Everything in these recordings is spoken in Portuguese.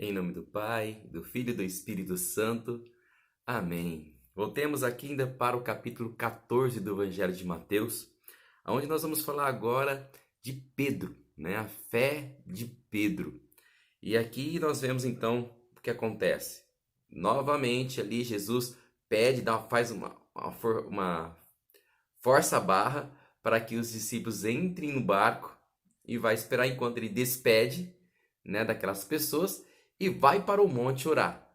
Em nome do Pai, do Filho e do Espírito Santo. Amém. Voltemos aqui ainda para o capítulo 14 do Evangelho de Mateus, onde nós vamos falar agora de Pedro, né? A fé de Pedro. E aqui nós vemos então o que acontece. Novamente ali Jesus pede, faz uma força a barra para que os discípulos entrem no barco e vai esperar enquanto ele despede, né, daquelas pessoas e vai para o monte orar.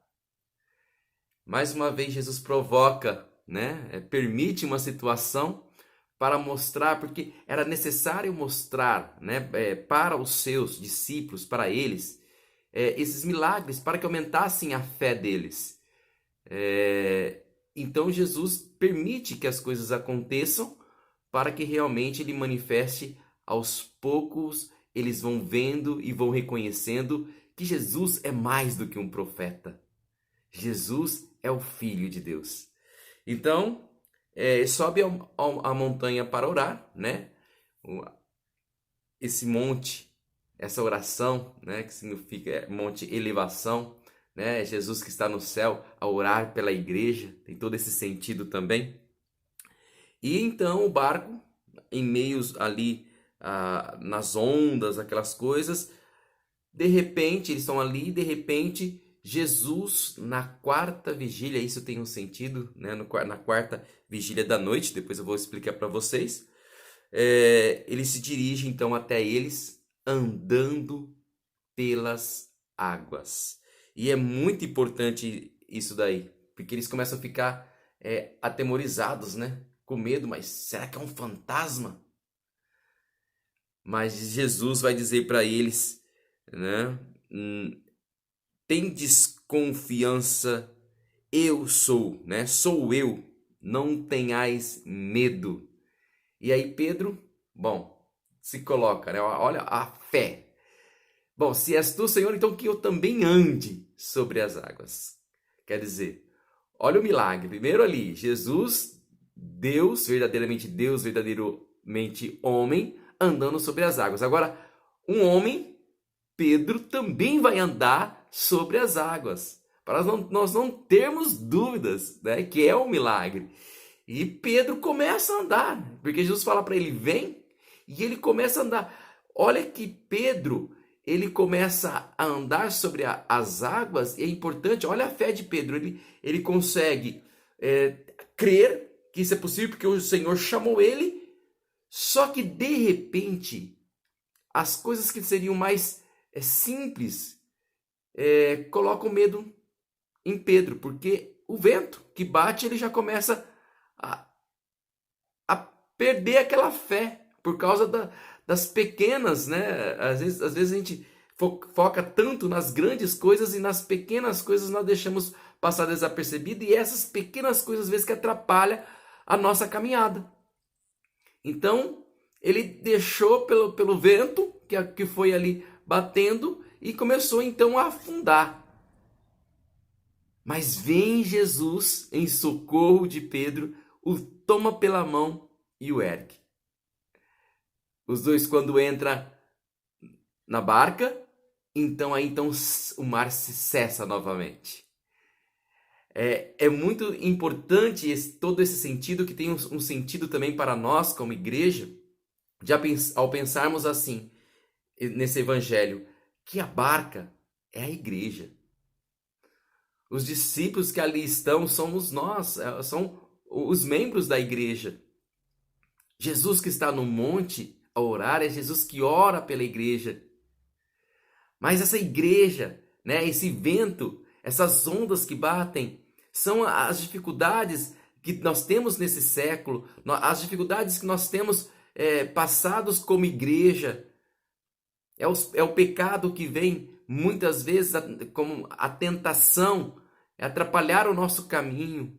Mais uma vez Jesus provoca, né, permite uma situação para mostrar, porque era necessário mostrar, né, para os seus discípulos, para eles, esses milagres, para que aumentassem a fé deles. Então Jesus permite que as coisas aconteçam para que realmente ele manifeste aos poucos, eles vão vendo e vão reconhecendo que Jesus é mais do que um profeta. Jesus é o Filho de Deus. Então, sobe a montanha para orar, né? Esse monte, essa oração, né? Que significa monte elevação, né? Jesus que está no céu a orar pela igreja, tem todo esse sentido também. E então o barco, em meios ali nas ondas, aquelas coisas, de repente, eles estão ali, de repente, Jesus, na quarta vigília, isso tem um sentido, né? Na quarta vigília da noite, depois eu vou explicar para vocês, ele se dirige então até eles, andando pelas águas. E é muito importante isso daí, porque eles começam a ficar atemorizados, né? Com medo, mas será que é um fantasma? Mas Jesus vai dizer para eles, né? Tendes confiança, eu sou, né? Sou eu, não tenhais medo. E aí Pedro, bom, se coloca, né? Olha a fé. Bom, se és tu, Senhor, então que eu também ande sobre as águas. Quer dizer, olha o milagre. Primeiro ali, Jesus, Deus, verdadeiramente homem, andando sobre as águas. Agora, um homem, Pedro, também vai andar sobre as águas. Para nós não termos dúvidas, né, que é um milagre. E Pedro começa a andar, porque Jesus fala para ele, vem, e ele começa a andar. Olha que Pedro, ele começa a andar sobre as águas, e é importante, olha a fé de Pedro, ele consegue crer que isso é possível, porque o Senhor chamou ele, só que de repente, as coisas que seriam mais simples colocam medo em Pedro, porque o vento que bate, ele já começa a perder aquela fé, por causa das pequenas, né? Às vezes a gente foca tanto nas grandes coisas e nas pequenas coisas nós deixamos passar desapercebido, e essas pequenas coisas às vezes que atrapalham a nossa caminhada. Então, ele deixou pelo vento que foi ali batendo e começou então a afundar. Mas vem Jesus em socorro de Pedro, o toma pela mão e o ergue. Os dois, quando entram na barca, então o mar se cessa novamente. É muito importante todo esse sentido, que tem um sentido também para nós como igreja, ao pensarmos assim, nesse evangelho, que a barca é a igreja. Os discípulos que ali estão somos nós, são os membros da igreja. Jesus que está no monte a orar, é Jesus que ora pela igreja. Mas essa igreja, né, esse vento, essas ondas que batem, são as dificuldades que nós temos nesse século, as dificuldades que nós temos passados como igreja. É o pecado que vem muitas vezes como a tentação, atrapalhar o nosso caminho.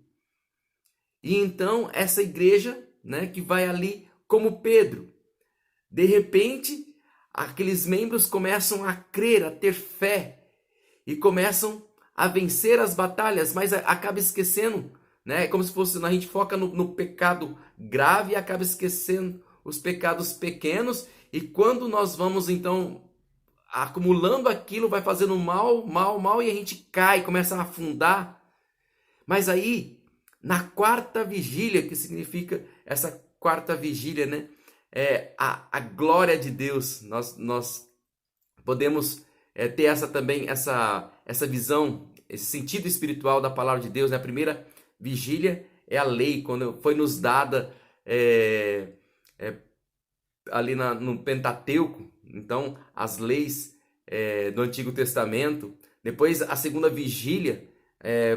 E então essa igreja, né, que vai ali como Pedro, de repente aqueles membros começam a crer, a ter fé e começam a vencer as batalhas, mas acaba esquecendo, né? É como se fosse, a gente foca no pecado grave e acaba esquecendo os pecados pequenos. E quando nós vamos então acumulando aquilo, vai fazendo mal, mal, mal, e a gente cai, começa a afundar. Mas aí, na quarta vigília, que significa essa quarta vigília, né? É a glória de Deus. Nós podemos ter essa também, essa visão, esse sentido espiritual da palavra de Deus, né? A primeira vigília é a lei, quando foi nos dada ali no Pentateuco, então as leis do Antigo Testamento. Depois a segunda vigília,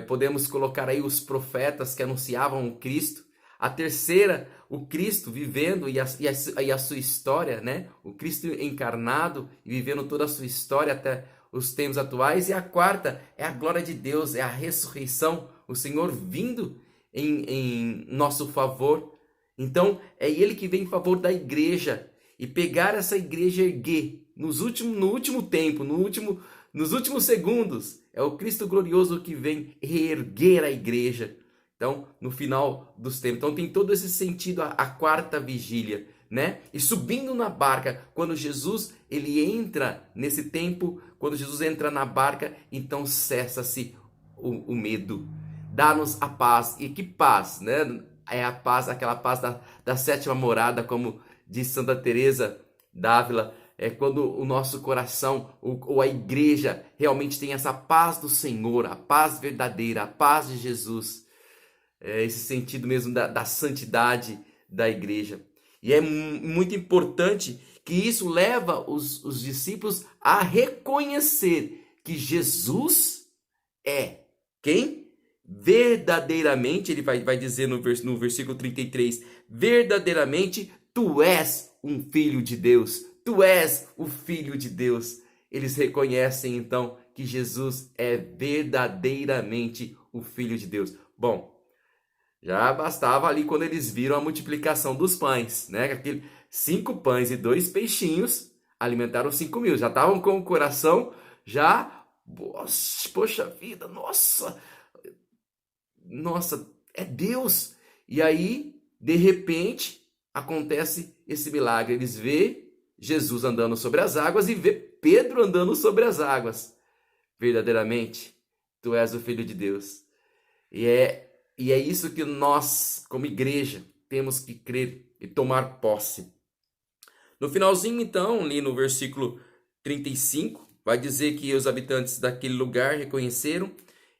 podemos colocar aí os profetas que anunciavam o Cristo. A terceira, o Cristo vivendo e a sua história, né? O Cristo encarnado e vivendo toda a sua história até os tempos atuais. E a quarta é a glória de Deus, é a ressurreição, o Senhor vindo em nosso favor. Então é Ele que vem em favor da igreja e pegar essa igreja e erguer no último tempo, nos últimos segundos. É o Cristo glorioso que vem reerguer a igreja. Então, no final dos tempos. Então tem todo esse sentido a quarta vigília, né? E subindo na barca, quando Jesus ele entra nesse tempo, quando Jesus entra na barca, então cessa-se o medo. Dá-nos a paz. E que paz, né? É a paz, aquela paz da sétima morada, como diz Santa Teresa d'Ávila. É quando o nosso coração ou a igreja realmente tem essa paz do Senhor, a paz verdadeira, a paz de Jesus. Esse sentido mesmo da santidade da igreja. E é muito importante que isso leva os discípulos a reconhecer que Jesus é quem? Verdadeiramente, ele vai dizer no versículo 33, verdadeiramente tu és um filho de Deus, tu és o filho de Deus. Eles reconhecem então que Jesus é verdadeiramente o filho de Deus. Bom, já bastava ali quando eles viram a multiplicação dos pães, né? Aquele 5 pães e 2 peixinhos alimentaram 5.000. Já estavam com o coração já, poxa vida, nossa, é Deus. E aí, de repente, acontece esse milagre. Eles vê Jesus andando sobre as águas e vê Pedro andando sobre as águas. Verdadeiramente, tu és o Filho de Deus. E é isso que nós, como igreja, temos que crer e tomar posse. No finalzinho, então, ali no versículo 35, vai dizer que os habitantes daquele lugar reconheceram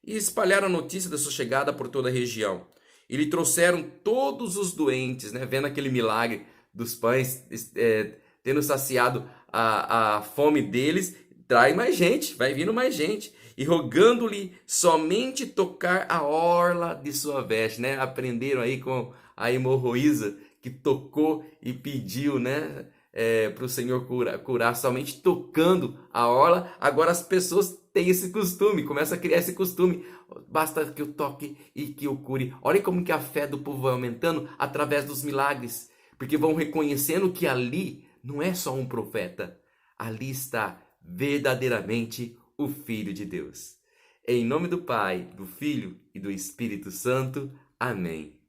e espalharam a notícia da sua chegada por toda a região. E lhe trouxeram todos os doentes, né? Vendo aquele milagre dos pães, tendo saciado a fome deles, traz mais gente, vai vindo mais gente. E rogando-lhe somente tocar a orla de sua veste, né? Aprenderam aí com a hemorroísa que tocou e pediu, né? Para o Senhor curar somente tocando a orla. Agora as pessoas têm esse costume, começam a criar esse costume. Basta que eu toque e que eu cure. Olha como que a fé do povo vai aumentando através dos milagres. Porque vão reconhecendo que ali não é só um profeta. Ali está verdadeiramente o Filho de Deus. Em nome do Pai, do Filho e do Espírito Santo. Amém.